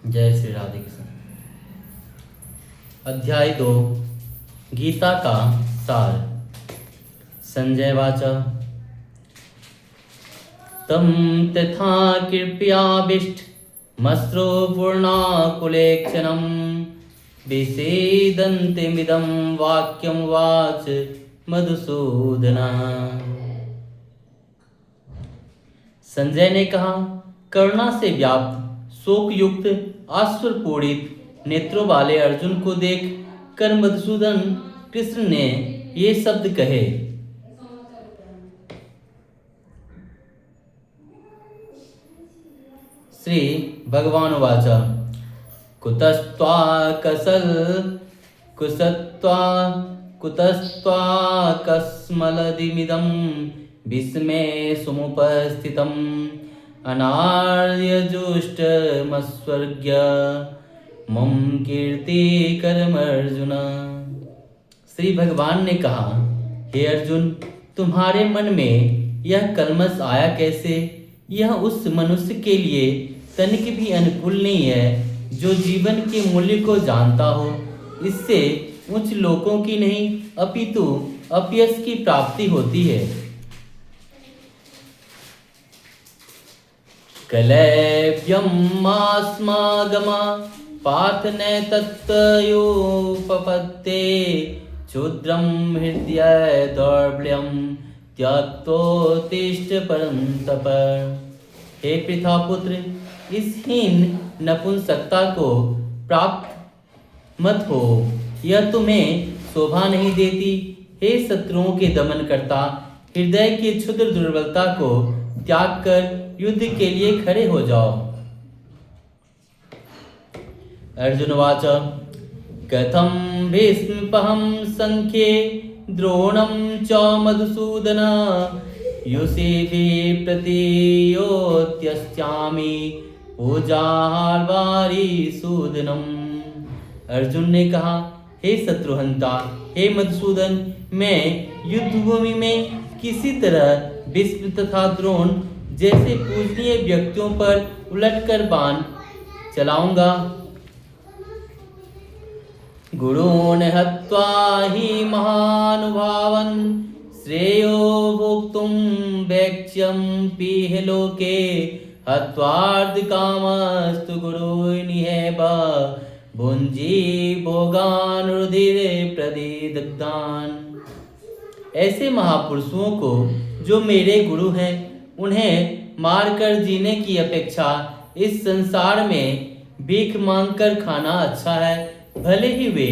जय श्री राधे कृष्ण। अध्याय 2 गीता का सार। संजय वाचा तम तथा कृपयाभिष्ट मस्रो पूर्णाकुलेक्षणं विषेदन्तिमिदं वाक्यं वाच मधुसूदना। संजय ने कहा, करुणा से व्याप्त शोक युक्त आश्चर्यपूरित नेत्रों वाले अर्जुन को देख कर मधुसूदन कृष्ण ने ये शब्द कहे। श्री भगवान वाचा कुतस्त्वा कसल कुसत्वा कुतस्त्वा कस्मलदिमिदं विस्मे समुपस्थितम् अनार्यजुष्टमस्वर्ग्य मम कीर्ति कर्म अर्जुन। श्री भगवान ने कहा, हे अर्जुन, तुम्हारे मन में यह कलमश आया कैसे? यह उस मनुष्य के लिए तनिक भी अनुकूल नहीं है जो जीवन के मूल्य को जानता हो। इससे उच्च लोकों की नहीं अपितु अपयश की प्राप्ति होती है। कलैभ्यमास्मागमा पार्थ नैतत्तयोपपत्ते क्षुद्रं हृदय दौर्बल्यं त्यक्तोत्तिष्ठ परन्तप। हे पृथापुत्र, इस हीन नपुंसकता को प्राप्त मत हो, यह तुम्हें शोभा नहीं देती। हे शत्रुओं के दमन करता, हृदय की क्षुद्र दुर्बलता को त्याग कर युद्ध के लिए खड़े हो जाओ। अर्जुन वाचा कथं भीष्मपहं संख्ये द्रोणं च मधुसूदन युषिभिः प्रतियोत्स्यामि पूजाहार्वारिसूदनम्। अर्जुन ने कहा, हे शत्रुहंता, हे मधुसूदन, मैं युद्धभूमि में किसी तरह भीष्म तथा द्रोण जैसे पूजनीय व्यक्तियों पर उलटकर बाण चलाऊंगा। गुरून् हत्वा हि महानुभावन् श्रेयो भोक्तुं वैक्ष्यं पीह लोके हत्वार्धकामस्तु गुरुर्निहैव भुञ्जी भोगान् रुधिरे प्रदिदग्धान्। ऐसे महापुरुषों को जो मेरे गुरु हैं, उन्हें मारकर जीने की अपेक्षा इस संसार में भीख मांगकर खाना अच्छा है। भले ही वे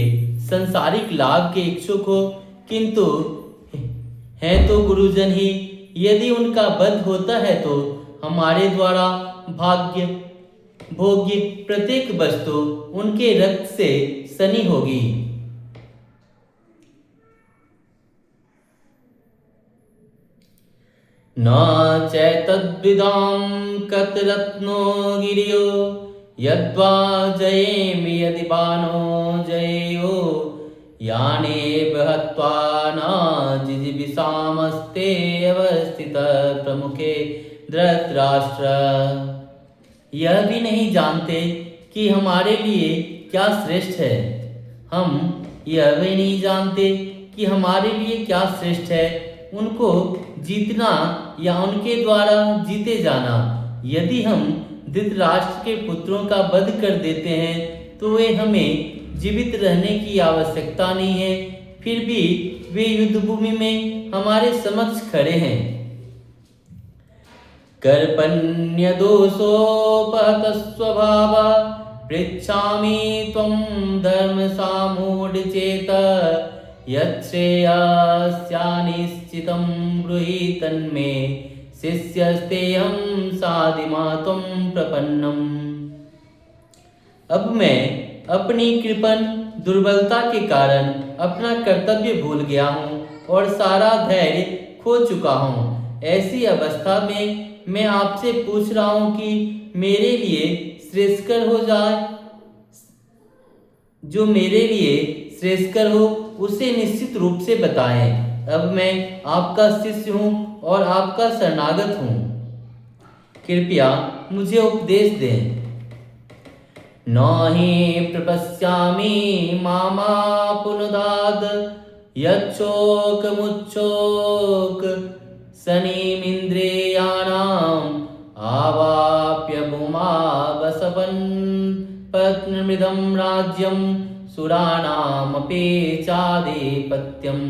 संसारिक लाभ के इच्छुक हो, किंतु हैं तो गुरुजन ही। यदि उनका वध होता है तो हमारे द्वारा भोग्य प्रत्येक वस्तु उनके रक्त से सनी होगी। न चैतद्विदां कतरत्नो गिरियो यद्वा जयेम यदि बाणो जयो यानेव हत्वा न जिजीविषामस्ते अवस्थित प्रमुखे धृतराष्ट्र। यह भी नहीं जानते कि हमारे लिए क्या श्रेष्ठ है। हम यह भी नहीं जानते कि हमारे लिए क्या श्रेष्ठ है, उनको जीतना या उनके द्वारा जीते जाना। यदि हम धृतराष्ट्र के पुत्रों का वध कर देते हैं तो वे हमें जीवित रहने की आवश्यकता नहीं है, फिर भी वे युद्धभूमि में हमारे समक्ष खड़े हैं। कर्पण्यदोषोपहत स्वभाव पृच्छामि त्वं धर्मसामूढचेत यच्छ्रेयस्यानिश्चितं ब्रूहि तन्मे शिष्यस्तेऽहं साधिमा त्वं प्रपन्नम्। अब मैं अपनी कृपण दुर्बलता के कारण अपना कर्तव्य भूल गया हूँ और सारा धैर्य खो चुका हूँ। ऐसी अवस्था में मैं आपसे पूछ रहा हूँ कि मेरे लिए श्रेष्ठकर हो जाए। जो मेरे लिए श्रेष्ठकर हो उसे निश्चित रूप से बताएं। अब मैं आपका शिष्य हूँ और आपका शरणागत हूँ, कृपया मुझे उपदेश दें। न हि प्रपश्यामि मामा पुनदाद यच्छोकमुच्छोक शनिमिन्द्रियाणाम् आवाप्य भूमावसवन् पत्नमृदं राज्यं सुराणामपि चाधिपत्यम्।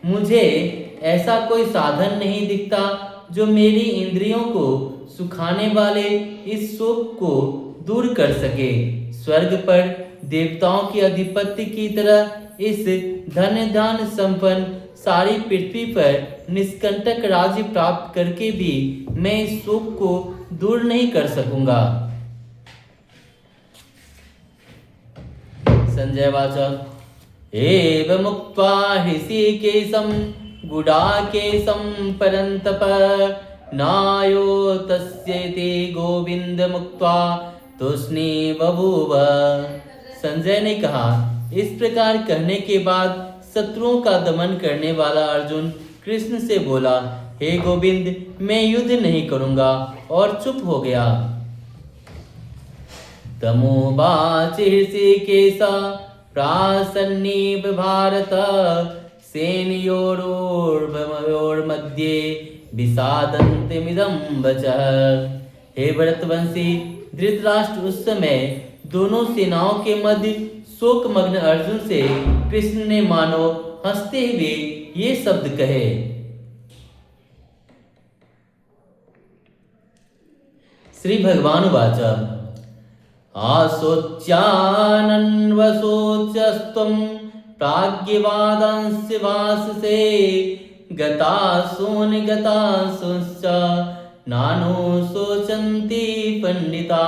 मुझे ऐसा कोई साधन नहीं दिखता जो मेरी इंद्रियों को सुखाने वाले इस शोक को दूर कर सके। स्वर्ग पर देवताओं की अधिपति की तरह इस धन दान संपन्न सारी पृथ्वी पर निष्कंटक राज्य प्राप्त करके भी मैं इस शोक को दूर नहीं कर सकूंगा। संजय वाचक एवं मुक्त्वा ऋषिकेशं गुडाकेशं परन्तप नायो तस्येति गोविंद मुक्त्वा तुष्णी बभूव। संजय ने कहा, इस प्रकार कहने के बाद शत्रुओं का दमन करने वाला अर्जुन कृष्ण से बोला, हे गोविंद, मैं युद्ध नहीं करूंगा, और चुप हो गया। तमोवाच ऋषिकेश प्रासन्नीव भारत सेनयोर्मध्ये विषादन्तमिदं वचः। हे भरतवंशी, धृतराष्ट्र उस समय दोनों सेनाओं के मध्य शोकमग्न अर्जुन से कृष्ण ने मानो हंसते हुए ये शब्द कहे। श्री भगवान वाच आशोच्यानन्वशोचस्त्वं प्राज्ञवादांस्य वाससे गतासून्गतासूंश्च नानो शोचन्ति पंडिता।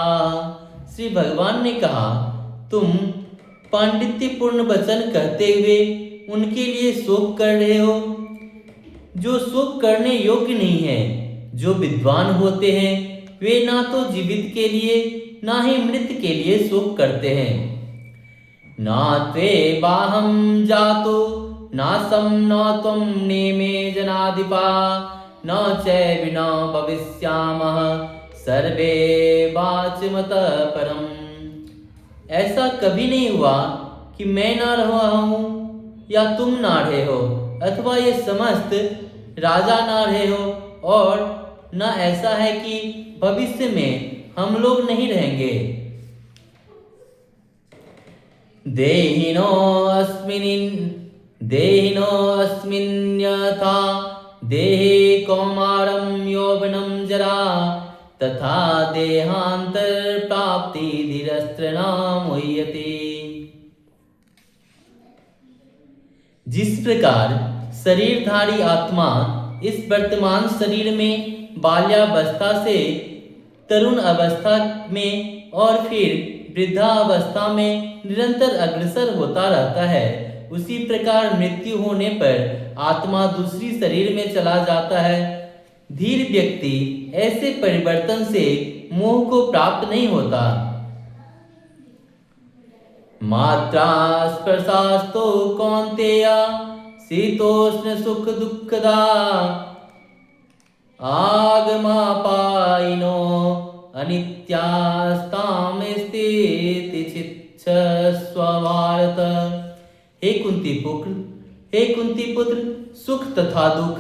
श्री भगवान ने कहा, तुम पांडित्यपूर्ण वचन कहते हुए उनके लिए शोक कर रहे हो जो शोक करने योग्य नहीं है। जो विद्वान होते हैं वे ना तो जीवित के लिए ना ही मृत के लिए शोक करते हैं। ना त्वे बाहम जातो नासम न त्वं नेमे जनाधिपा न चैव न भविष्यामः सर्वे वाचमतः परम्। ऐसा कभी नहीं हुआ कि मैं ना रहा हूं या तुम ना रहे हो, अथवा ये समस्त राजा ना रहे हो, और न ऐसा है कि भविष्य में हम लोग नहीं रहेंगे। देहिनोऽस्मिन् यथा देहे कौमारं यौवनं जरा तथा देहांतर प्राप्ति धीरस्त्रनाम मुह्यते। जिस प्रकार शरीरधारी आत्मा इस वर्तमान शरीर में बाल्यावस्था से तरुण अवस्था में और फिर वृद्धावस्था में निरंतर अग्रसर होता रहता है, उसी प्रकार मृत्यु होने पर आत्मा दूसरी शरीर में चला जाता है। धीर व्यक्ति ऐसे परिवर्तन से मोह को प्राप्त नहीं होता। मात्रा स्पर्शास्तो कौन्तेय शीतोष्ण सुख दुःखदा आगमापायिनो अनित्यास्ताम स्थितिच्छस्व भारत। हे कुंती पुत्र, सुख तथा दुख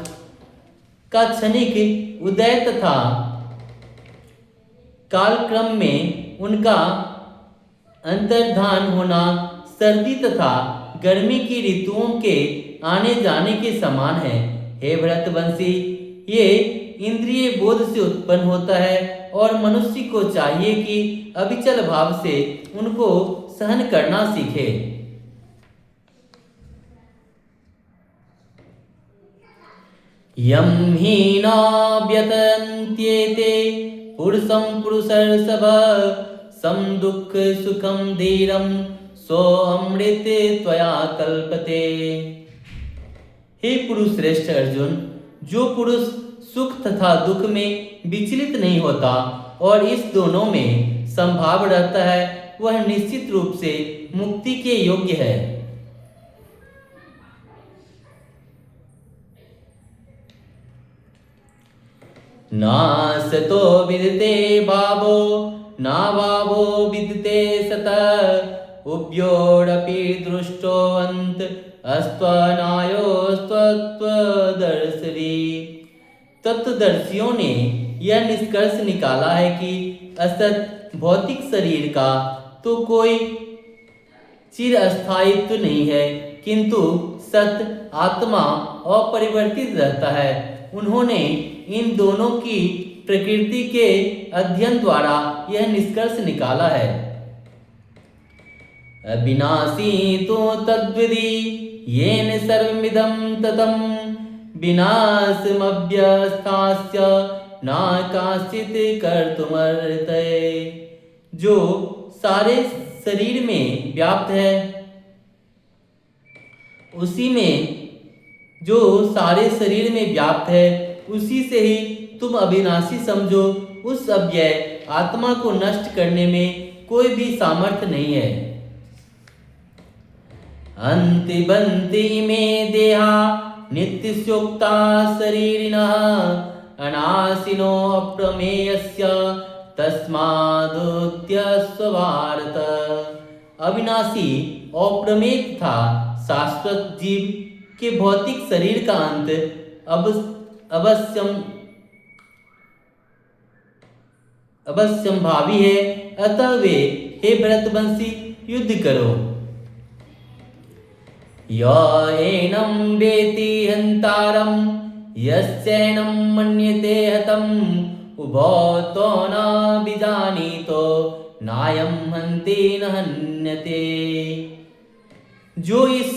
का क्षणिक उदय तथा कालक्रम में उनका अंतर्धान होना सर्दी तथा गर्मी की ऋतुओं के आने जाने के समान है। हे भरतवंशी, ये इंद्रिय बोध से उत्पन्न होता है और मनुष्य को चाहिए कि अविचल भाव से उनको सहन करना सीखे। यम ही न व्यतन्त्येते पुरुषं पुरुषर्षभ सम दुख सुखम धीरम सो अमृत त्वया कल्पते। हे पुरुष श्रेष्ठ अर्जुन, जो पुरुष सुख तथा दुख में विचलित नहीं होता और इस दोनों में संभाव रहता है, वह निश्चित रूप से मुक्ति के योग्य है। नासतो विदते भावो नाभावो विद्यते सतः उभयोरपि दृष्टोऽन्त अस्त्वनायोस्त्वत्वदर्शी। तत्वदर्शियों ने यह निष्कर्ष निकाला है कि असत भौतिक शरीर का तो कोई चिरस्थायित्व नहीं है, किंतु सत आत्मा अपरिवर्तित रहता है। उन्होंने इन दोनों की प्रकृति के अध्ययन द्वारा यह निष्कर्ष निकाला है। अविनाशी तो तद्विधि येन सर्वमिदं ततं विनाशमव्यस्थास्य न काचित् कर्तुमर्हते। जो सारे शरीर में व्याप्त है, उसी में जो सारे शरीर में व्याप्त है उसी से ही तुम अविनाशी समझो। उस अव्यय आत्मा को नष्ट करने में कोई भी सामर्थ्य नहीं है। अन्ति बन्ति मे देहा नित्यस्योक्ता शरीरिणः अनाशिनो अप्रमेयस्य तस्मादुत्यस्व भारत। अविनाशी अप्रमेय था शाश्वत जीव के भौतिक शरीर का अंत अवश्यंभावी है। अतः वे हे भरतवंशी युद्ध करो। य एनं वेति हन्तारं यस्यैनं मन्यते हतम् उभौ तो न विजानीतो नायं हन्ति न हन्यते। जो इस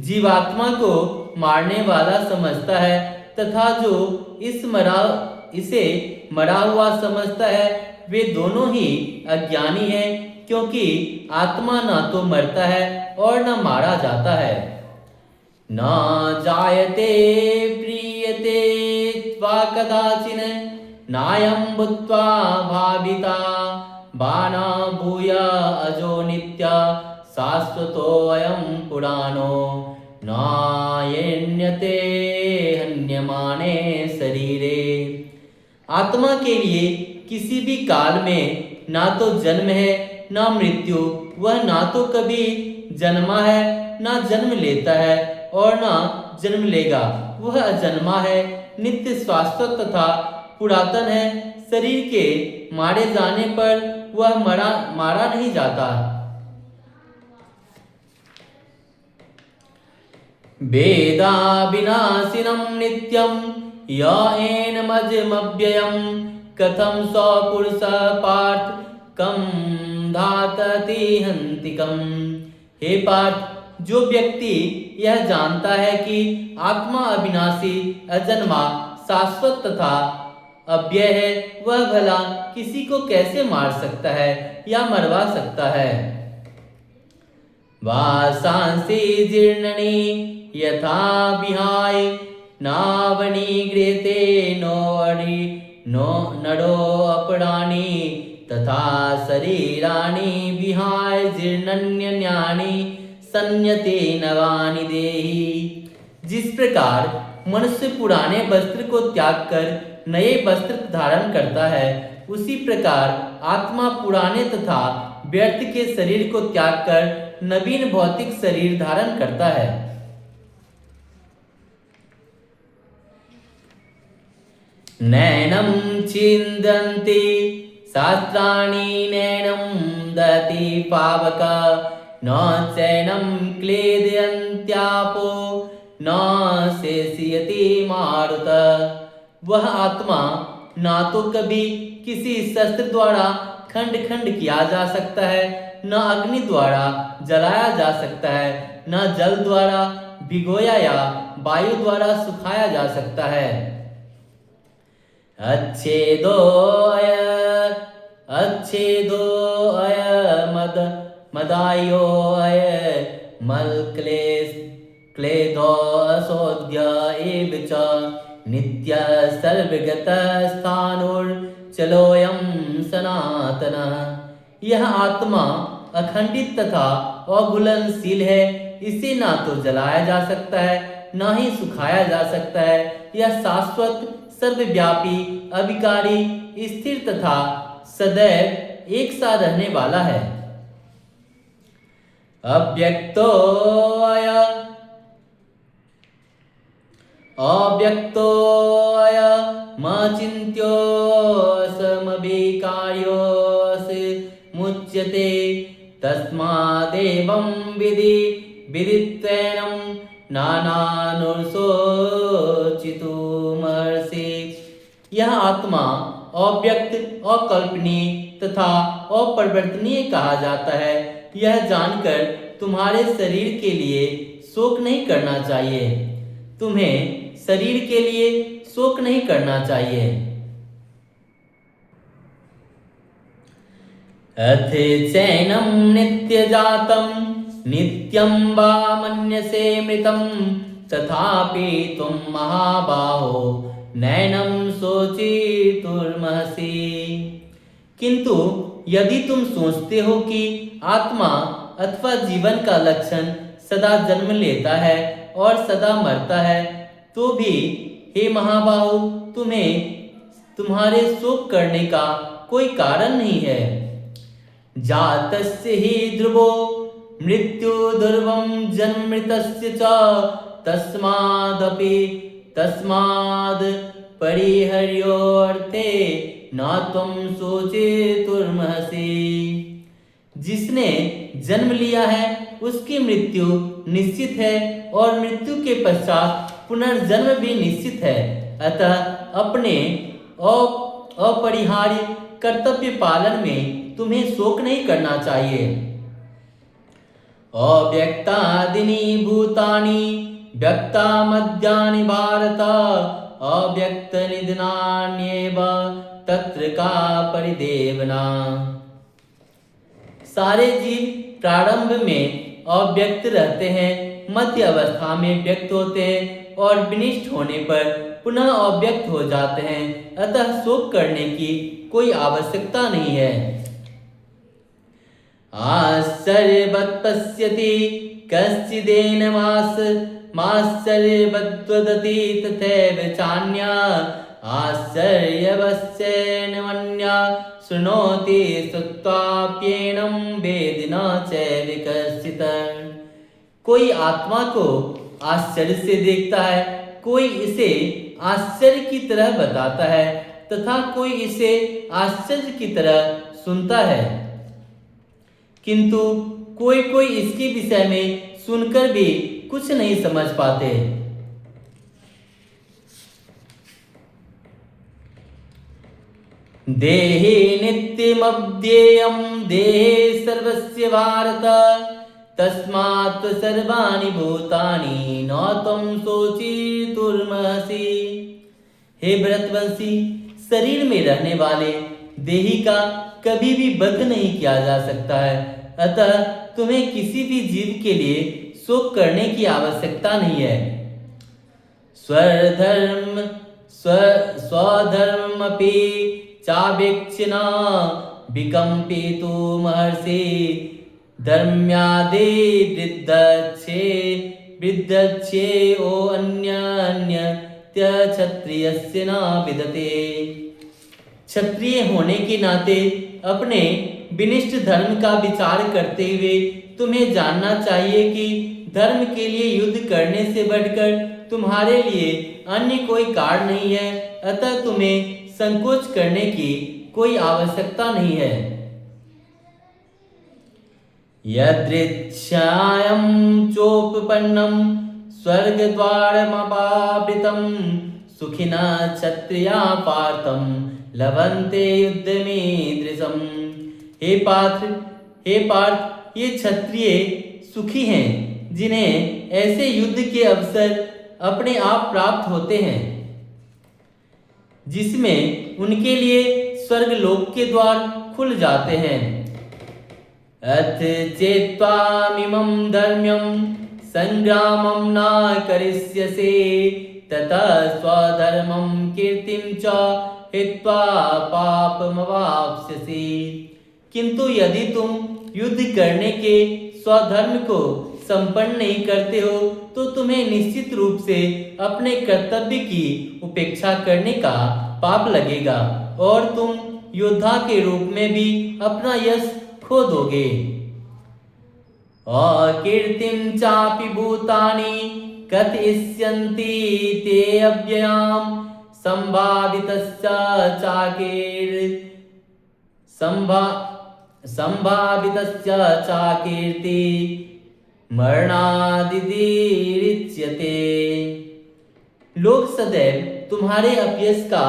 जीवात्मा को मारने वाला समझता है तथा जो इसे मरा हुआ समझता है, वे दोनों ही अज्ञानी हैं, क्योंकि आत्मा न तो मरता है और न मारा जाता है। न जायते प्रीयते वा कदाचिन नायं भूत्वा भाविता बाना भूया अजो नित्या शाश्वतोऽयं पुराणो नायण्यते हन्यमाने शरीरे। आत्मा के लिए किसी भी काल में ना तो जन्म है ना मृत्यु। वह ना तो कभी जन्मा है ना जन्म लेता है और ना जन्म लेगा। वह अजन्मा है, नित्य शाश्वत तथा पुरातन है। शरीर के मारे जाने पर वह मारा नहीं जाता। वेदा विनाशिनं नित्यं य एनमजमव्ययं कथं स पुरुषः पार्थ कं धातति हन्तिकम्। हे पार्थ, जो व्यक्ति यह जानता है कि आत्मा अविनाशी, अजन्मा, शाश्वत तथा अव्यय है, वह भला किसी को कैसे मार सकता है या मरवा सकता है। वासांसि जीर्णनि यथा विहाय नावनिगृहीते नो नरो अपराणि तथा शरीराणि विहाय जीर्णन्यानि संयते नवानि देहि। जिस प्रकार मनुष्य पुराने वस्त्र को त्याग कर नए वस्त्र धारण करता है, उसी प्रकार आत्मा पुराने तथा व्यर्थ के शरीर को त्याग कर नवीन भौतिक शरीर धारण करता है। नैनं छिन्दन्ति शास्त्राणि नैनं दति पावक न चैनं क्लेदयन्त्यापो न शेषयति मारुत। वह आत्मा ना तो कभी किसी शस्त्र द्वारा खंड खंड किया जा सकता है, न अग्नि द्वारा जलाया जा सकता है, न जल द्वारा भिगोया या वायु द्वारा सुखाया जा सकता है। अच्छेदो अय मदायो अय मलक्लेदो असोद्य एव च नित्य सर्वगत स्थाणुर्चलोऽयं सनातनः। यह आत्मा अखंडित तथा अघुलनशील है। इसे ना तो जलाया जा सकता है, ना ही सुखाया जा सकता है। यह शाश्वत, सर्वव्यापी, अविकारी, स्थिर तथा सदैव एक सा रहने वाला है। अव्यक्तो मचिन्त्यो समभिकार्योऽसि मुच्यते तस्मादेवं विदित्वैनं नानानुशोचितुमर्हसि। यह आत्मा अव्यक्त, अकल्पनीय तथा अपरिवर्तनीय कहा जाता है। यह जानकर तुम्हारे शरीर के लिए शोक नहीं करना चाहिए। तुम्हें शरीर के लिए शोक नहीं करना चाहिए। अथ चैनं नित्यजातं नित्यं वा मन्यसे मृतं तथापि त्वं महाबाहो नैनं शोचितुमर्हसि। किंतु यदि तुम सोचते हो कि आत्मा अथवा जीवन का लक्षण सदा जन्म लेता है और सदा मरता है, तो भी हे महाबाहो तुम्हें तुम्हारे शोक करने का कोई कारण नहीं है। जातस्य हि ध्रुवो मृत्यु ध्रुवं जन्मृतस्य च तस्माद् परिहर्योऽर्थे न त्वं शोचितुमर्हसि। जिसने जन्म लिया है उसकी मृत्यु निश्चित है और मृत्यु के पश्चात पुनर्जन्म भी निश्चित है। अतः अपने अपरिहार्य कर्तव्य पालन में तुम्हें शोक नहीं करना चाहिए। अव्यक्तादीनि भूतानि व्यक्ता मद्यानि भारत अव्यक्तनिधनान्येव तत्र का परिदेवना। सारे जीव प्रारंभ में अव्यक्त रहते हैं, मध्य अवस्था में व्यक्त होते हैं और विनिष्ट होने पर पुनः अव्यक्त हो जाते हैं। अतः शोक करने की कोई आवश्यकता नहीं है। आश्चर्यवत् पश्यति कश्चिदेनमाश्चर्यवद्वदति तथैव चान्या आश्चर्यवश्चैनमन्या शृणोति श्रुत्वाप्येनं वेदि न चैव कश्चित्। कोई आत्मा को आश्चर्य से देखता है, कोई इसे आश्चर्य की तरह बताता है तथा कोई इसे आश्चर्य की तरह सुनता है, किंतु कोई कोई इसके विषय में सुनकर भी कुछ नहीं समझ पाते। देहे नित्यमव्ययं देहे सर्वस्य भारत तस्मात् सर्वाणि भूतानि न त्वं शोचितुमर्हसि। हे भरतवंशी, शरीर में रहने वाले देही का कभी भी वध नहीं किया जा सकता है। अतः तुम्हें किसी भी जीव के लिए शोक करने की आवश्यकता नहीं है। स्वधर्ममपि चावेक्षिणा विकम्पितुमर्हसि धर्म्यादि वृद्धच्छे ओ अन्यन्यत्य क्षत्रियस्य न विदते। क्षत्रिय होने के नाते अपने विनिष्ट धर्म का विचार करते हुए तुम्हें जानना चाहिए कि धर्म के लिए युद्ध करने से बढ़कर तुम्हारे लिए अन्य कोई कारण नहीं है। अतः तुम्हें संकोच करने की कोई आवश्यकता नहीं है। यदृच्छायं चोपपन्नं स्वर्गद्वारमपावृतं सुखिनः क्षत्रिया पार्थं लभन्ते युद्धमीदृशम्। हे पार्थ, ये क्षत्रिय सुखी हैं जिन्हें ऐसे युद्ध के अवसर अपने आप प्राप्त होते हैं जिसमें उनके लिए स्वर्गलोक के द्वार खुल जाते हैं। अथ चेत्त्वामिमं धर्म्यं संग्रामं न करिष्यसि ततः स्वधर्मं कीर्तिं च हित्वा पापमवाप्स्यसि। किंतु यदि तुम युद्ध करने के स्वधर्म को संपन्न नहीं करते हो तो तुम्हें निश्चित रूप से अपने कर्तव्य की उपेक्षा करने का पाप लगेगा और तुम योद्धा के रूप में भी अपना यश खो दोगे। अकीर्तिं चापि भूतानि कथयिष्यन्ति ते अव्ययां संभावितस्य चाकीर्ति मरणादिरिच्यते। लोग सदैव तुम्हारे अपयश का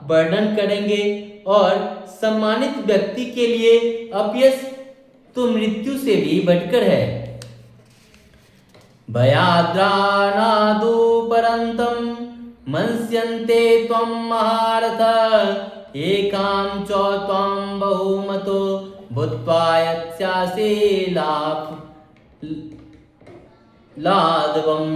वर्णन करेंगे और सम्मानित व्यक्ति के लिए अपयश तो मृत्यु से भी बढ़कर है। भयाद्रानादु परंतम मंस्यन्ते त्वं महारथ एकां च त्वं बहुमतो भूत्वा यत्स्यासि लाघवम्।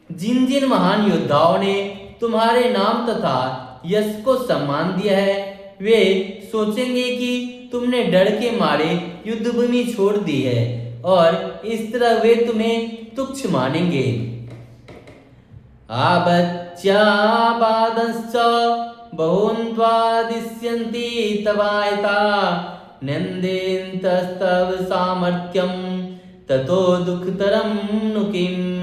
जिन जिन महान योद्धाओं ने तुम्हारे नाम तथा यश को सम्मान दिया है, वे सोचेंगे कि तुमने डर के मारे युद्धभूमि छोड़ दी है और इस तरह वे तुम्हें तुच्छ मानेंगे। आबच्याबादश्च बहुन्त्वादिश्यन्ति तवायता नन्देन्तस्तव सामर्थ्यं ततो दुःखतरं नु किम्।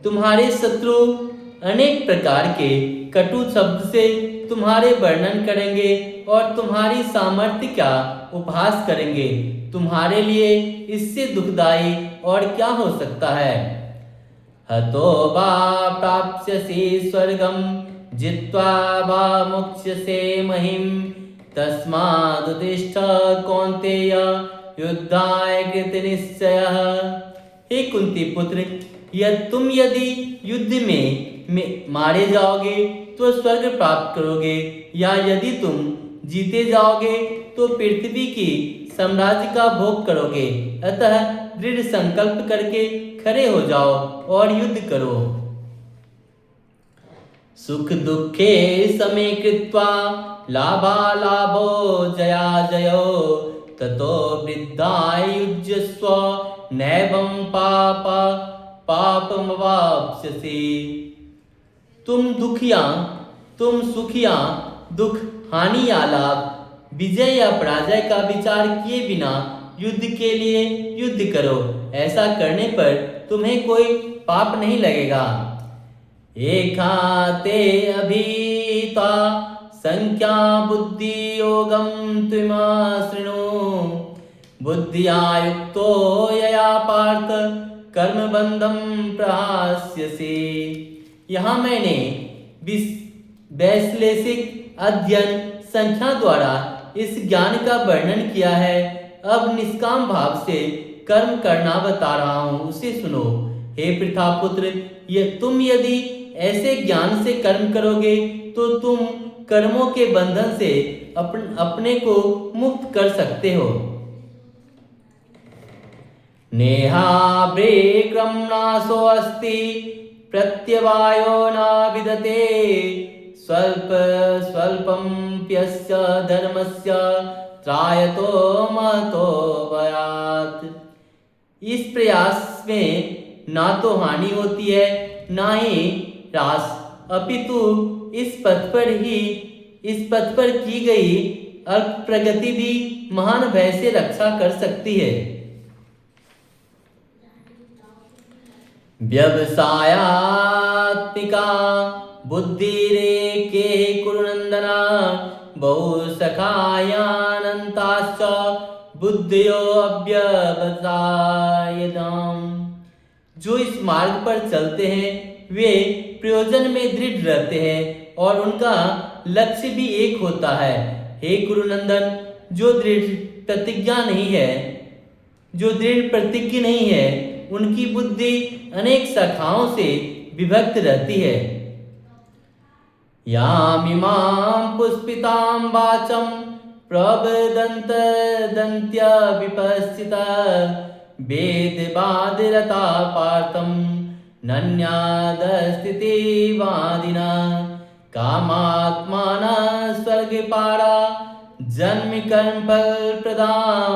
तुम्हारे शत्रु अनेक प्रकार के कटु शब्द से तुम्हारे वर्णन करेंगे और तुम्हारी सामर्थ्य का उपहास करेंगे। तुम्हारे लिए इससे दुखदाई और क्या हो सकता है। हतो वा प्राप्स्यसि स्वर्गं जित्वा वा मोक्ष्यसे महिं तस्मादुत्तिष्ठ कौन्तेय युद्धाय कृतनिश्चयः। हे कुंती पुत्र, तुम यदि युद्ध में मारे जाओगे तो स्वर्ग प्राप्त करोगे, या यदि तुम जीते जाओगे तो पृथ्वी की साम्राज्य का भोग करोगे। अतः दृढ़ संकल्प करके खड़े हो जाओ और युद्ध करो। सुख दुखे समे कृत्वा लाभालाभो जया जयो ततो वृद्धाय युज्यस्व नैवं पापमवाप्स्यसि। तुम सुखिया दुख हानि या लाभ विजय या पराजय का विचार किए बिना युद्ध के लिए युद्ध करो। ऐसा करने पर तुम्हें कोई पाप नहीं लगेगा। एकाते अभीता संख्या बुद्धि योगम त्विमा शृणु बुद्धिया युक्तो यया पार्थ कर्मबंधम प्रहास्यसि। यहाँ मैंने वैश्लेषिक अध्ययन संख्या द्वारा इस ज्ञान का वर्णन किया है। अब निष्काम भाव से कर्म करना बता रहा हूँ, उसे सुनो। हे प्रथापुत्र, तुम यदि ऐसे ज्ञान से कर्म करोगे तो तुम कर्मों के बंधन से अपने को मुक्त कर सकते हो। नेहाभ्रे क्रमनाशो अस्ति प्रत्यवायो न विदते स्वल्पं प्यस्य धर्मस्य त्रायतो महतो भयात्। इस प्रयास में ना तो हानि होती है ना ही ह्रास, अपितु इस पथ पर की गई अल्प प्रगति भी महान भय से रक्षा कर सकती है। व्यवसायात्मिका बुद्धिरेके कुरुनंदना बहुसखायानन्ताश्च बुद्धियो अव्यवसायदाम्। जो इस मार्ग पर चलते हैं वे प्रयोजन में दृढ़ रहते हैं और उनका लक्ष्य भी एक होता है। हे कुरुनंदन, जो दृढ़ प्रतिज्ञा नहीं है उनकी बुद्धि अनेक शाखाओं से विभक्त रहती है। यामिमां पुष्पितां वाचं प्रवदन्त्य विपश्चिता वेदवादरता पार्थं नन्यादस्थितिवादिना कामात्माना स्वर्गपारा जन्म कर्मफल प्रदां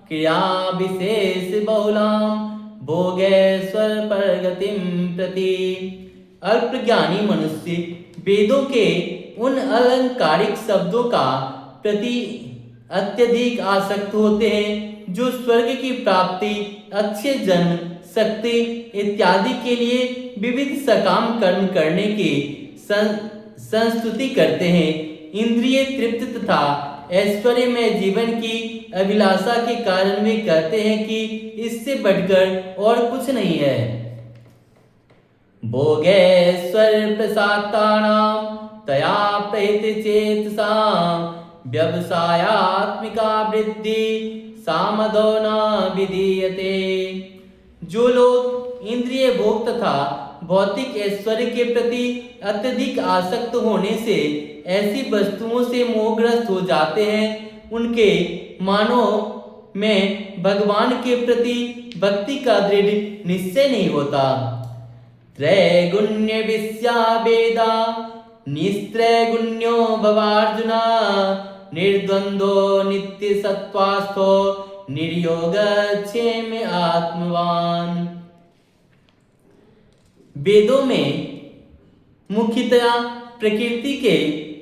क्रिया विशेष बहुलां भोगेश्वर परगतिं प्रति। अल्पज्ञानी मनुष्य वेदों के उन अलंकारिक शब्दों का प्रति अत्यधिक आसक्त होते हैं जो स्वर्ग की प्राप्ति, अच्छे जन्म, शक्ति इत्यादि के लिए विविध सकाम कर्म करने की संस्तुति करते हैं। इंद्रिय तृप्त तथा ऐश्वर्यमय जीवन की अभिलाषा के कारण वे कहते हैं कि इससे बढ़कर और कुछ नहीं है। भोगैश्वर्य प्रसादानां तया प्रहित चेतसां व्यवसायात्मिका वृद्धि सामदो न विधीयते। जो लोग इंद्रिय भोग तथा भौतिक ऐश्वर्य के प्रति अत्यधिक आसक्त होने से ऐसी वस्तुओं से मोहग्रस्त हो जाते हैं, उनके मानव में भगवान के प्रति भक्ति का दृढ़ निश्चय नहीं होता। त्रैगुण्य विस्या वेदा निस्त्रैगुण्यो भवार्जुना निर्द्वंदो नित्य सत्वास्थो निर्योग क्षेम आत्मवान। वेदों में मुख्यतया प्रकृति के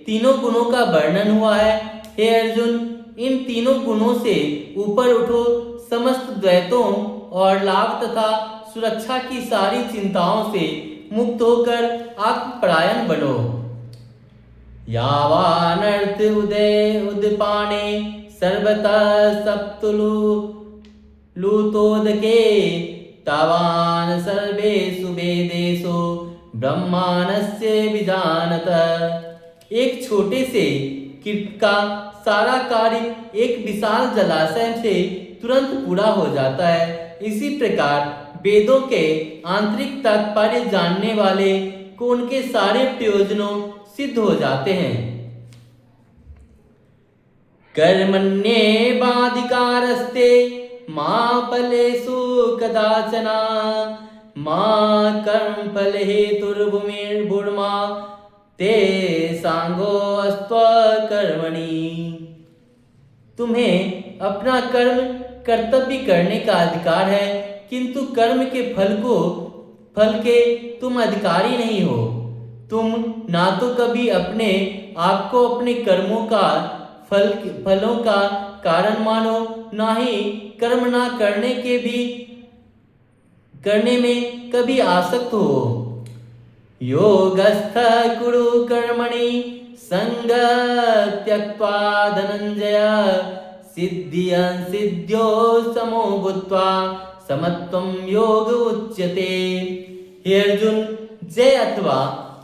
तीनों गुणों का वर्णन हुआ है। हे अर्जुन, इन तीनों गुणों से ऊपर उठो, समस्त द्वैतों और लाभ तथा सुरक्षा की सारी चिंताओं से मुक्त होकर आत्मपरायण बनो। यावानर्थ उदय उदपाने सर्वतः सप्तुलु लुतोदके तावान सर्वेषु वेदेषु ब्रह्माण्डस्य विजानत। एक छोटे से कीट का सारा कार्य एक विशाल जलाशय से तुरंत पूरा हो जाता है। इसी प्रकार वेदों के आंतरिक तात्पर्य जानने वाले को उनके सारे प्रयोजनों सिद्ध हो जाते हैं। कर्मण्येवाधिकारस्ते मा फलेषु कदाचन मा कर्मफल हेतुर्भूमिर्भूर्मा ते सांगोऽस्त्वकर्मणि। तुम्हें अपना कर्म कर्तव्य करने का अधिकार है, किंतु कर्म के फल के तुम अधिकारी नहीं हो। तुम ना तो कभी अपने आप को अपने कर्मों का फलों का कारण मानो, ना ही कर्म ना करने में कभी आसक्त हो। योगस्थ कुरु कर्मणि संगं त्यक्त्वा धनंजय सिद्धियं सिद्ध्यो समो भूत्वा समत्वं योग उच्यते। हे अर्जुन, जय अथवा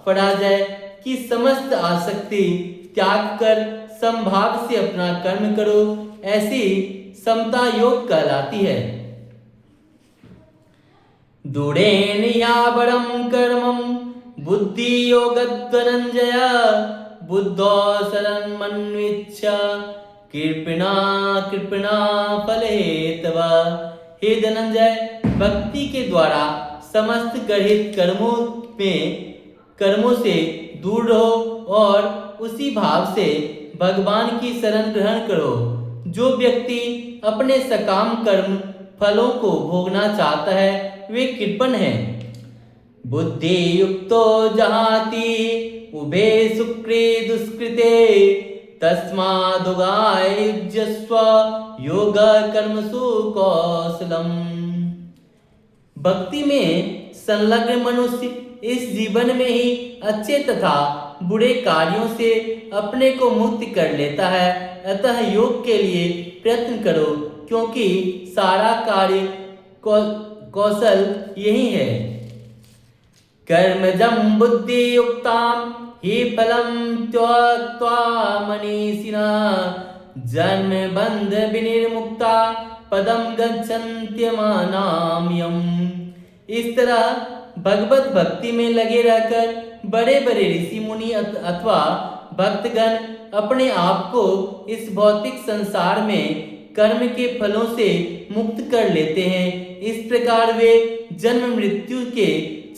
पराजय की समस्त आसक्ति त्याग कर समभाव से अपना कर्म करो, ऐसी समता योग कहलाती है। दूरेण यावरं कर्मं बुद्धि योगधनंजय बुद्धो शरणमन्विच्छ कृपणा फलहेतवा। हे धनंजय, भक्ति के द्वारा समस्त गृहीत कर्मों से दूर रहो और उसी भाव से भगवान की शरण ग्रहण करो। जो व्यक्ति अपने सकाम कर्म फलों को भोगना चाहता है, वे कृपण है। बुद्धि युक्तो जहाति उभे सुकृ दुष्कृते तस्मादुगाय युज्यस्व योग कर्मसु कौशलम। भक्ति में संलग्न मनुष्य इस जीवन में ही अच्छे तथा बुरे कार्यों से अपने को मुक्त कर लेता है। अतः योग के लिए प्रयत्न करो, क्योंकि सारा कार्य कौशल यही है। कर्मजं बुद्धि युक्तां हि फलं त्यक्त्वा मनीषिणः जन्म बंध विनिर्मुक्ता पदम गच्छन्त्यमानाम्यम्। इस तरह भगवत भक्ति में लगे रहकर बड़े बड़े ऋषि मुनि अथवा भक्तगण अपने आप को इस भौतिक संसार में कर्म के फलों से मुक्त कर लेते हैं। इस प्रकार वे जन्म मृत्यु के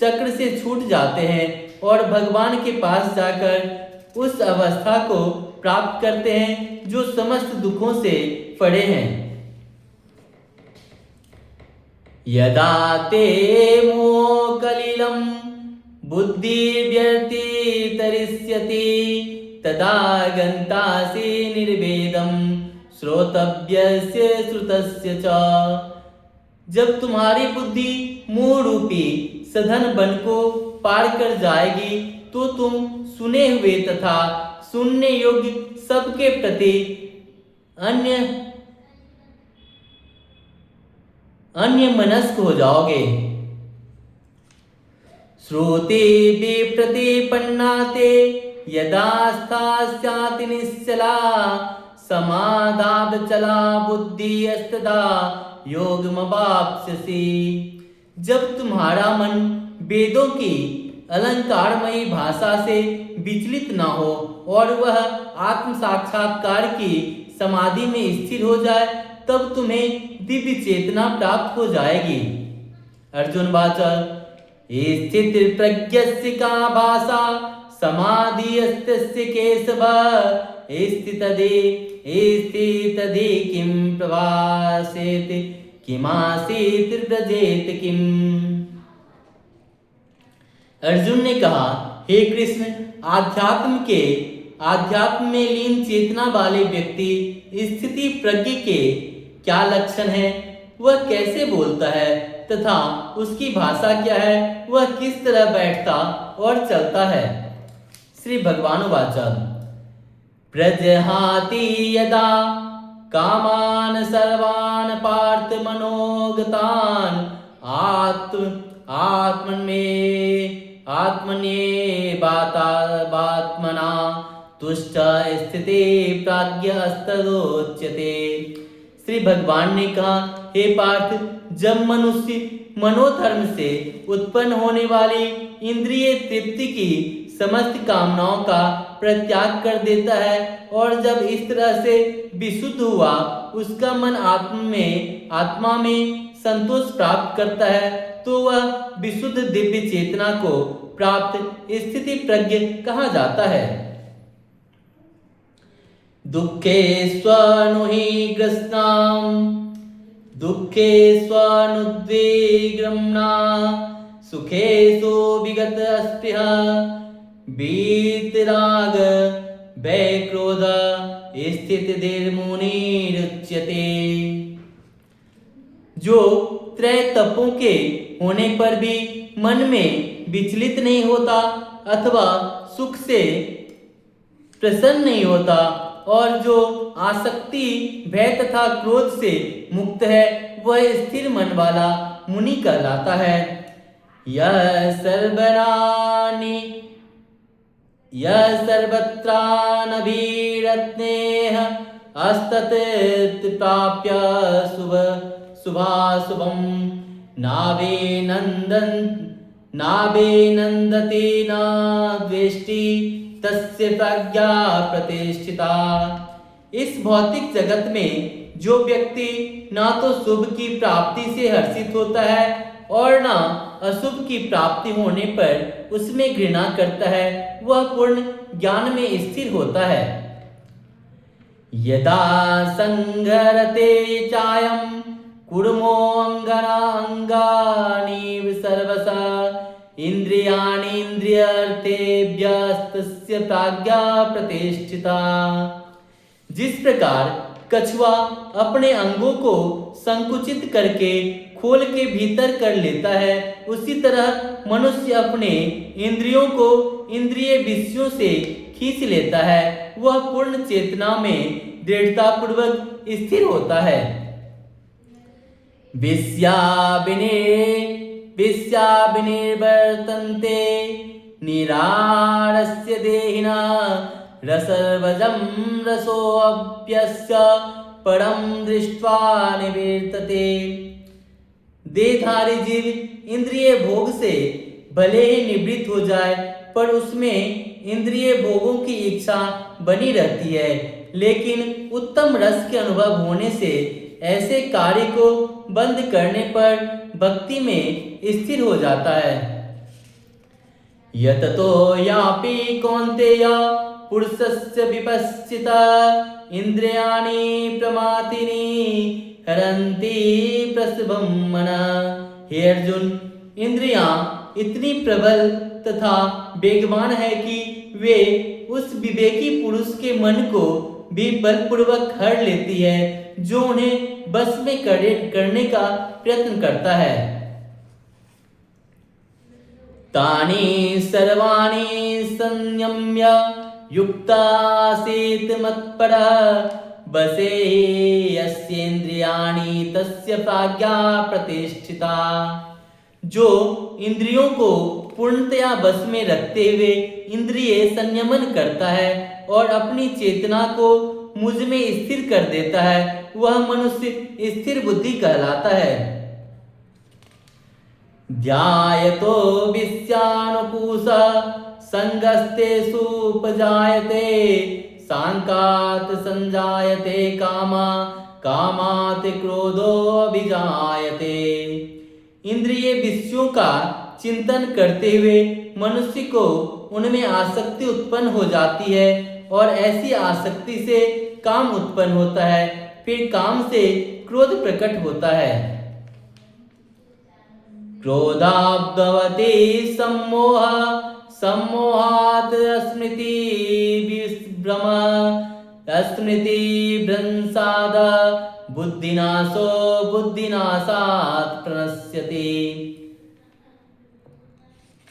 चक्र से छूट जाते हैं और भगवान के पास जाकर उस अवस्था को प्राप्त करते हैं जो समस्त दुखों से परे हैं। यदा ते मोह कलिलं बुद्धि व्यर्थितरिष्यति तदा गन्तासि निर्वेदं श्रोतव्यस्य श्रुतस्य च। जब तुम्हारी बुद्धि मोह रूपी सधन वन को पार कर जाएगी तो तुम सुने हुए तथा सुनने योग्य सबके प्रति अन्य मनस्क हो जाओगे। श्रुति विप्रतिपन्ना ते यदा स्थास्याति निश्चला समादावचला बुद्धिस्तदा योगमवाप्स्यसि। जब तुम्हारा मन वेदों की अलंकारमयी भाषा से विचलित न हो और वह आत्म साक्षात्कार की समाधि में स्थिर हो जाए तब तुम्हें दिव्य चेतना प्राप्त हो जाएगी। अर्जुन वाचा स्थित प्रज्ञस्य का भाषा समाधिस्तस्य केशव स्थितदे किं प्रभासेत किमासीत व्रजेत किम। अर्जुन ने कहा, हे कृष्ण, आध्यात्म में लीन चेतना वाले व्यक्ति स्थिति प्रज्ञ के क्या लक्षण है, वह कैसे बोलता है तथा उसकी भाषा क्या है, वह किस तरह बैठता और चलता है। श्री भगवान वाचा प्रजहाति यदा कामान सर्वान पार्थ मनोगतान आत्मन्येवात्मना तुष्ट स्थिति प्राज्ञस्तदोच्यते। श्री भगवान ने कहा, हे पार्थ, जब मनुष्य मनोधर्म से उत्पन्न होने वाली इंद्रिय तृप्ति की समस्त कामनाओं का परित्याग कर देता है और जब इस तरह से विशुद्ध हुआ उसका मन आत्मा में संतोष प्राप्त करता है तो वह विशुद्ध दिव्य चेतना को प्राप्त स्थिति प्रज्ञ कहा जाता है। दुखे स्वनुहि ग्रस्ताम दुखे स्वनुद्विग्रम्ना सुखे सो विगत स्पृहा वीतराग वैक्रोध स्थित निर्मुनिरुच्यते। जो त्रय तपों के होने पर भी मन में विचलित नहीं होता अथवा सुख से प्रसन्न नहीं होता और जो आसक्ति भय तथा क्रोध से मुक्त है वह स्थिर मन वाला मुनि कहलाता है। यह सर्वत्रानभिरत्नेह अस्तत प्राप्य शुभाशुभम नाभिनन्दति न द्वेष्टि तस्य प्रज्ञा प्रतिष्ठिता। इस भौतिक जगत में जो व्यक्ति ना तो शुभ की प्राप्ति से हर्षित होता है और ना अशुभ की प्राप्ति होने पर उसमें घृणा करता है वह पूर्ण ज्ञान में स्थिर होता है। यदा संघरते चायम कुर्मो अंगानि सर्वसा इंद्रियाणि इंद्रियार्थेभ्यस्तस्य प्राज्ञा प्रतिष्ठिता। जिस प्रकार कछुआ अपने अंगों को संकुचित करके खोल के भीतर कर लेता है उसी तरह मनुष्य अपने इंद्रियों को इंद्रिय विषयों से खींच लेता है, वह पूर्ण चेतना में दृढ़ता पूर्वक स्थिर होता है। विनिर्वर्तन्ते निरारस्य देहिना रसर्वजं रसोऽप्यस्य परं दृष्ट्वा निवर्तते। देहधारी जीव इंद्रिय भोग से भले ही निवृत्त हो जाए पर उसमें इंद्रिय भोगों की इच्छा बनी रहती है, लेकिन उत्तम रस के अनुभव होने से ऐसे कार्य को बंद करने पर भक्ति में स्थिर हो जाता है। यततो यापि कौन्तेय पुरुषस्य विपश्चिता इंद्रियाणि प्रमाथिनी हरन्ति प्रसभं मनः। हे अर्जुन, इंद्रियां इतनी प्रबल तथा वेगवान है कि वे उस विवेकी पुरुष के मन को भी बलपूर्वक हर लेती है जो उन्हें बस में करने का प्रयत्न करता है। तानि सर्वाणि संयम्य युक्तासीत् मत्परः बसे यस्येन्द्रियाणि तस्य प्राज्ञा प्रतिष्ठिता। जो इंद्रियों को पूर्णतया बस में रखते हुए इंद्रिय संयमन करता है और अपनी चेतना को मुझ में स्थिर कर देता है, वह मनुष्य स्थिर बुद्धि कहलाता है। ध्यायतो विषयानुपूसा संगस्तेषु उपजायते सांकात संजायते कामा कामात् क्रोधो अभिजायते। इंद्रिय विषयों का चिंतन करते हुए मनुष्य को उनमें आसक्ति उत्पन्न हो जाती है और ऐसी आसक्ति से काम उत्पन्न होता है, फिर काम से क्रोध प्रकट होता है। क्रोधाब्धवते सम्मोह सम्मोहात् स्मृति विभ्रम स्मृति भ्रंसाद बुद्धिनाशो बुद्धिनाशात् प्रणश्यति।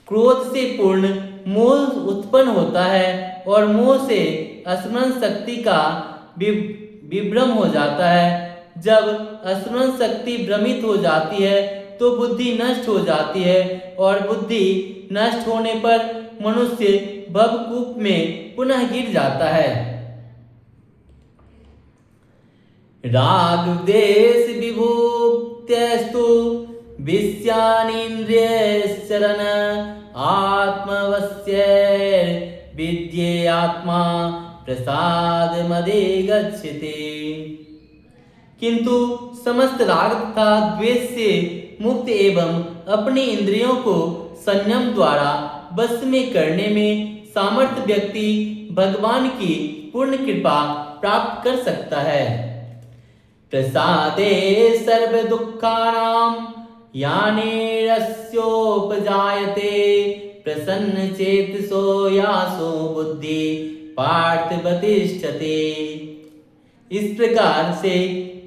क्रोध से पूर्ण मोह उत्पन्न होता है और मोह से स्मरण शक्ति का विभ्रम हो जाता है। जब स्मरण शक्ति भ्रमित हो जाती है तो बुद्धि नष्ट हो जाती है और बुद्धि नष्ट होने पर मनुष्य भवकूप में पुनः गिर जाता है। राग द्वेष विभूत्यस्तु विषयानीन्द्रियश्चरण आत्मवश्य विद्ये आत्मा प्रसाद मदे गच्छति। किंतु समस्त राग तथा द्वेष से मुक्त एवं अपनी इंद्रियों को संयम द्वारा बस में करने में सामर्थ्य व्यक्ति भगवान की पूर्ण कृपा प्राप्त कर सकता है। प्रसादे सर्व दुखानां यानेरस्योपजायते प्रसन्न चेतसो यासो बुद्धि पार्थवतिष्ठते। इस प्रकार से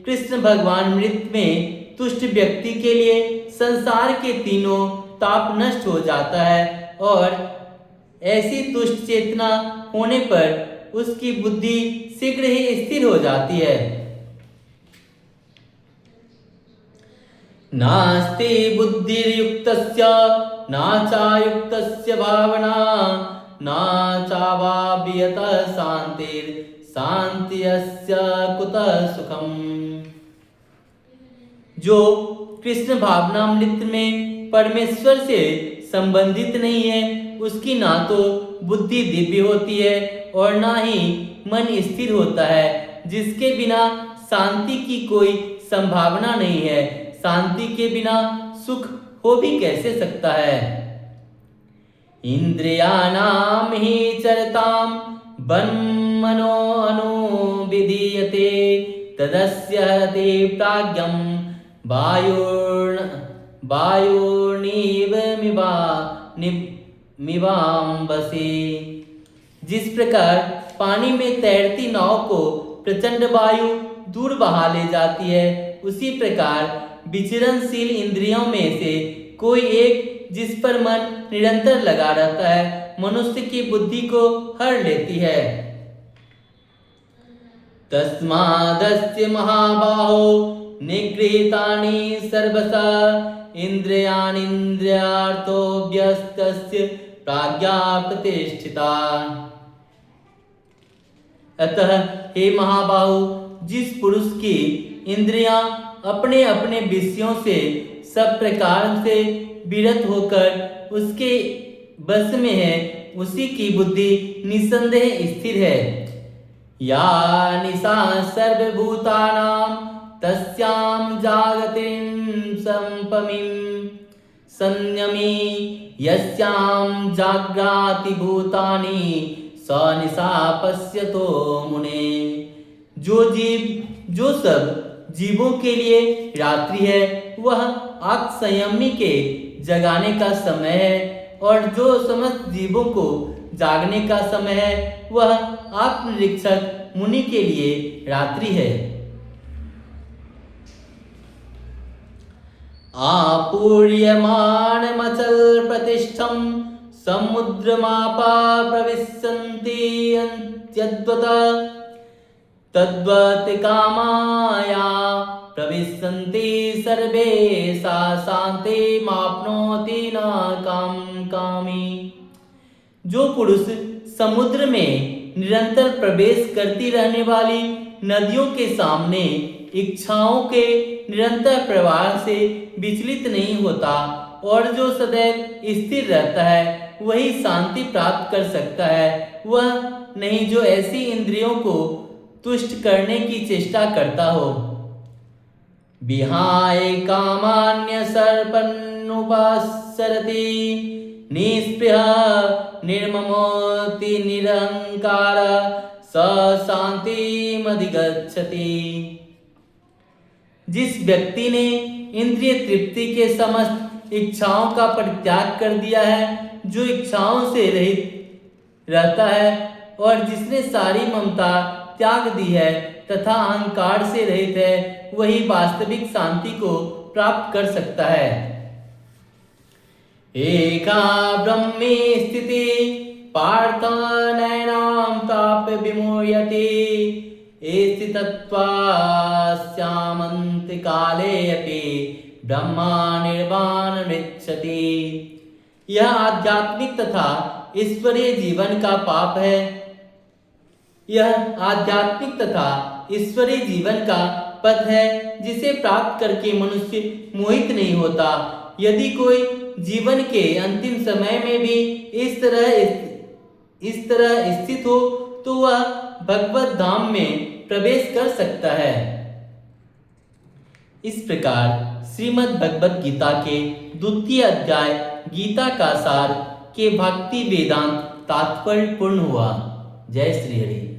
कृष्ण भगवान मृत में तुष्ट व्यक्ति के लिए संसार के तीनों ताप नष्ट हो जाता है और ऐसी तुष्ट चेतना होने पर उसकी बुद्धि शीघ्र ही स्थिर हो जाती है। नास्ति बुद्धिर्युक्तस्य नाचायुक्तस्य भावना नाचावाप्यतः शांतिर् शान्त्यस्य कुतः सुखम्। जो कृष्ण भावनामृत में परमेश्वर से संबंधित नहीं है, उसकी ना तो बुद्धि दिव्य होती है और ना ही मन स्थिर होता है, जिसके बिना शांति की कोई संभावना नहीं है। शांति के बिना सुख हो भी कैसे सकता है। इंद्रियाणाम ही चरताम वन्मनो अनुविधीयते तदस्य हरते प्राज्ञं वायुर्नीव मिवाम्बसे। जिस प्रकार पानी में तैरती नाव को प्रचंड वायु दूर बहा ले जाती है, उसी प्रकार विचरणशील इंद्रियों में से कोई एक जिस पर मन निरंतर लगा रहता है, मनुष्य की बुद्धि को हर लेती है। तस्मादस्य महाबाहो निगृहीतानि सर्वसा इंद्रियाणीन्द्रियार्थोऽभ्यस्तस्य प्राज्ञा प्रतिष्ठिता। अतः हे महाबाहु, जिस पुरुष की इंद्रियां अपने अपने विषयों से सब प्रकार से विरत होकर उसके बस में है, उसी की बुद्धि निसंदेह स्थिर है। या निशा सर्वभूतानां तस्यां जागतिं संपमिं संयमी यस्यां जाग्राति भूतानि स निशा पश्यतो मुने। जो सब जीवों के लिए रात्रि है, वह आत्म संयमी के जगाने का समय है, और जो समस्त जीवों को जागने का समय है, वह आत्मनिरीक्षक मुनि के लिए रात्रि है। आपूर्यमाणमचल प्रतिष्ठम समुद्रमापा प्रविशन्ति अन्त्यद्वता तद्वत् कामाया प्रविशन्ति सर्वे सा शान्ति माप्नोति न काम कामी। जो पुरुष समुद्र में निरंतर प्रवेश करती रहने वाली नदियों के सामने इच्छाओं के निरंतर प्रवाह से विचलित नहीं होता और जो सदैव स्थिर रहता है वही शांति प्राप्त कर सकता है, वह नहीं जो ऐसी इंद्रियों को तुष्ट करने की चेष्टा करता हो। विहाय कामान्य सर्पन्नुपसरति निस्पृह निर्ममोति निरहंकार स शांतिमधिगच्छति। जिस व्यक्ति ने इंद्रिय तृप्ति के समस्त इच्छाओं का परित्याग कर दिया है, जो इच्छाओं से रहित रहता है और जिसने सारी ममता त्याग दी है तथा अहंकार से रहित है, वही वास्तविक शांति को प्राप्त कर सकता है। एका ब्रह्मे स्थिति पार्थ नैनां प्राप्य विमुह्यते स्थितत्वास्यामन्त काले अपि ब्रह्मा निर्वाण मृच्छति। यह आध्यात्मिक तथा ईश्वरीय जीवन का पाप है। यह आध्यात्मिक तथा ईश्वरीय जीवन का पथ है जिसे प्राप्त करके मनुष्य मोहित नहीं होता। यदि कोई जीवन के अंतिम समय में भी इस तरह स्थित हो तो वह भगवत धाम में प्रवेश कर सकता है। इस प्रकार श्रीमद् भगवत गीता के द्वितीय अध्याय गीता का सार के भक्ति वेदांत तात्पर्य पूर्ण हुआ। जय श्री हरि।